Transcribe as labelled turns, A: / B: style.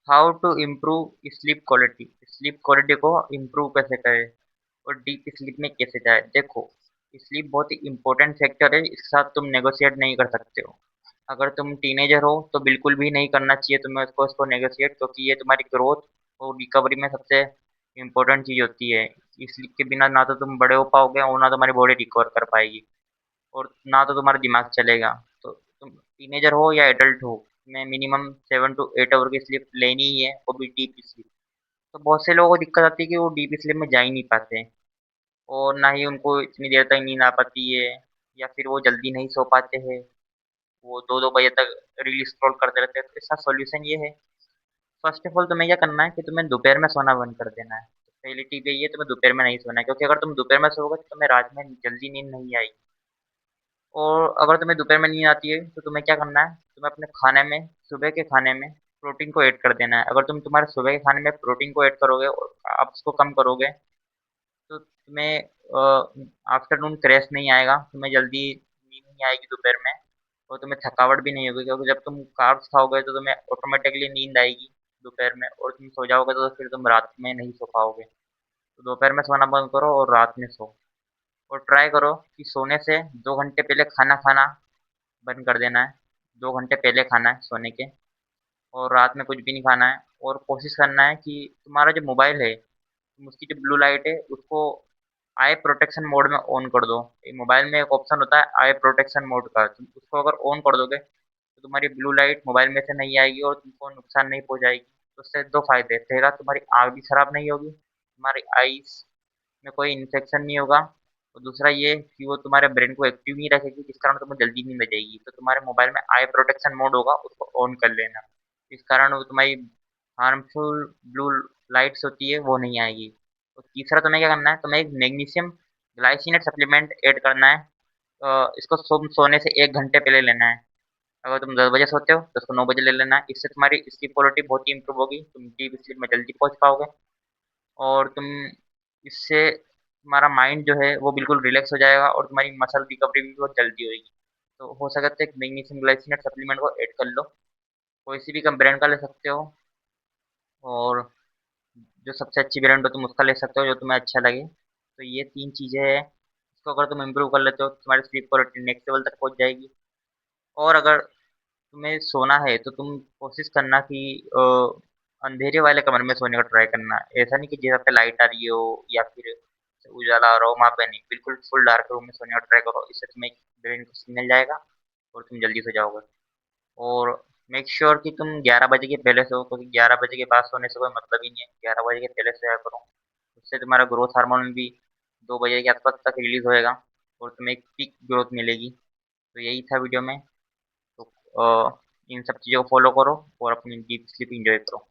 A: How to improve sleep quality को improve कैसे करें और डीप स्लीप में कैसे जाए। देखो, स्लीप बहुत ही इंपॉर्टेंट फैक्टर है, इसके साथ तुम नेगोशिएट नहीं कर सकते हो। अगर तुम टीनेजर हो तो बिल्कुल भी नहीं करना चाहिए तुम्हें उसको नेगोशिएट, क्योंकि ये तुम्हारी ग्रोथ और रिकवरी में सबसे इम्पोर्टेंट चीज़ होती है। स्लीप के बिना ना तो तुम बड़े हो पाओगे और ना तुम्हारी बॉडी रिकवर कर पाएगी और ना तो तुम्हारा दिमाग चलेगा। तो तुम टीनेजर हो या एडल्ट हो, तुम्हें मिनिमम 7 to 8 आवर की स्लीप लेनी ही है, वो भी डीप स्लीप। तो बहुत से लोगों को दिक्कत आती है कि वो डीप स्लीप में जा ही नहीं पाते और ना ही उनको इतनी देर तक नींद आ पाती है, या फिर वो जल्दी नहीं सो पाते हैं, वो 2-2 बजे तक रील स्क्रॉल करते रहते हैं। तो इसका सॉल्यूशन ये है, फर्स्ट ऑफ ऑल तुम्हें क्या करना है कि तुम्हें दोपहर में सोना बंद कर देना है। पहली टिप यही है, तुम्हें दोपहर में नहीं सोना है, क्योंकि अगर तुम दोपहर में सोओगे तो तुम्हें रात में जल्दी नींद नहीं आएगी। और अगर तुम्हें दोपहर में नींद आती है तो तुम्हें क्या करना है, तुम्हें अपने खाने में, सुबह के खाने में प्रोटीन को ऐड कर देना है। अगर तुम तुम्हारे सुबह के खाने में प्रोटीन को ऐड करोगे और आप उसको कम करोगे तो तुम्हें आफ्टरनून क्रैश नहीं आएगा, तुम्हें जल्दी नींद नहीं आएगी दोपहर में और तुम्हें थकावट भी नहीं होगी, क्योंकि जब तुम कार्ब्स खाओगे तो तुम्हें ऑटोमेटिकली नींद आएगी दोपहर में, और तुम सो जाओगे तो फिर तुम रात में नहीं सो पाओगे। तो दोपहर में सोना बंद करो और रात में सो। और ट्राई करो कि सोने से 2 घंटे पहले खाना खाना बंद कर देना है। 2 घंटे पहले खाना है सोने के, और रात में कुछ भी नहीं खाना है। और कोशिश करना है कि तुम्हारा जो मोबाइल है, तुम उसकी जो ब्लू लाइट है उसको आई प्रोटेक्शन मोड में ऑन कर दो। मोबाइल में एक ऑप्शन होता है आई प्रोटेक्शन मोड का, तुम उसको अगर ऑन कर दोगे तो तुम्हारी ब्लू लाइट मोबाइल में से नहीं आएगी और तुमको नुकसान नहीं पहुंचाएगी। तो उससे दो फायदे, पहला तुम्हारी आँख भी खराब नहीं होगी, तुम्हारी आईज में कोई इन्फेक्शन नहीं होगा, और दूसरा ये कि वो तुम्हारे ब्रेन को एक्टिव नहीं रखेगी, जिस कारण तुम्हें जल्दी नींद आ जाएगी। तो तुम्हारे मोबाइल में आई प्रोटेक्शन मोड होगा, उसको ऑन कर लेना, इस कारण वो तुम्हारी हार्मफुल ब्लू लाइट्स होती है वो नहीं आएगी। और तीसरा तुम्हें क्या करना है, तुम्हें एक मैग्नीशियम ग्लाइसिनेट सप्लीमेंट ऐड करना है। इसको सोने से 1 घंटे पहले लेना है। अगर तुम 10 बजे सोते हो तो उसको 9 बजे ले लेना है। इससे तुम्हारी स्लीप क्वालिटी बहुत ही इंप्रूव होगी, तुम डीप स्लीप में जल्दी पहुंच पाओगे। और तुम इससे तुम्हारा माइंड जो है वो बिल्कुल रिलैक्स हो जाएगा और तुम्हारी मसल रिकवरी भी बहुत जल्दी होगी। तो हो सके तो एक मैग्नीशियम ग्लाइसिनेट सप्लीमेंट को ऐड कर लो, कोई सी भी कम ब्रांड का ले सकते हो, और जो सबसे अच्छी ब्रांड हो तुम उसका ले सकते हो जो तुम्हें अच्छा लगे। तो ये 3 चीज़ें हैं, इसको अगर तुम इम्प्रूव कर लेते हो तो तुम्हारी स्लीप क्वालिटी नेक्स्ट लेवल तक पहुंच जाएगी। और अगर तुम्हें सोना है तो तुम कोशिश करना कि अंधेरे वाले कमरे में सोने का ट्राई करना। ऐसा नहीं कि जहाँ पे लाइट आ रही हो या फिर उजाला आ रहा हो वहाँ पे नहीं, बिल्कुल फुल डार्क रूम में सोने का ट्राई करो, इससे तुम्हें ब्रेन को सिग्नल जाएगा और तुम जल्दी सो जाओगे। और मेक श्योर कि तुम 11 बजे के पहले सो, क्योंकि 11 बजे के बाद सोने से कोई मतलब ही नहीं है, 11 बजे के पहले सोया करो। उससे तुम्हारा ग्रोथ हार्मोन भी 2 बजे के आसपास तक रिलीज होएगा और तुम्हें एक पीक ग्रोथ मिलेगी। तो यही था वीडियो में। तो इन सब चीज़ों को फॉलो करो और अपनी डीप स्लीप एंजॉय करो।